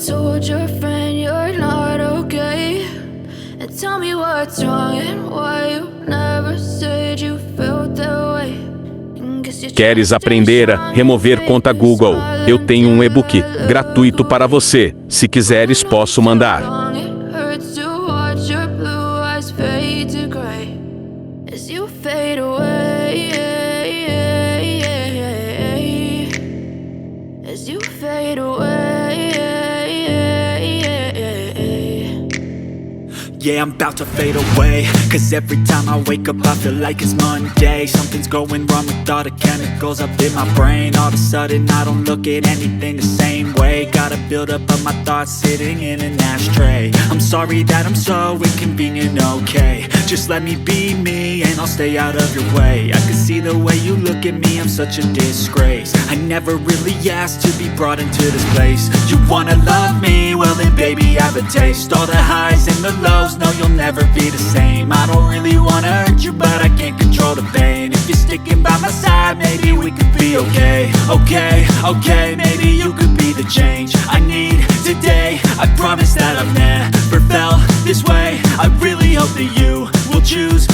told your friend you're not okay? And tell me what's wrong and why you never said you felt that way. Queres aprender a remover conta Google? Eu tenho um e-book gratuito para você. Se quiseres, posso mandar. Yeah, I'm about to fade away, cause every time I wake up I feel like it's Monday. Something's going wrong with all the chemicals up in my brain. All of a sudden I don't look at anything the same way. Gotta build up of my thoughts sitting in an ashtray. I'm sorry that I'm so inconvenient, okay? Just let me be me and I'll stay out of your way. I can see the way you look at me, I'm such a disgrace. I never really asked to be brought into this place. You wanna love me? Well then baby I have a taste. All the highs and the lows, no you'll never be the same. I don't really wanna hurt you but I can't control the pain. If you're sticking by my side maybe we could be okay. Okay, maybe you could be the change I need today. I promise that I've never felt this way. I really hope that you will choose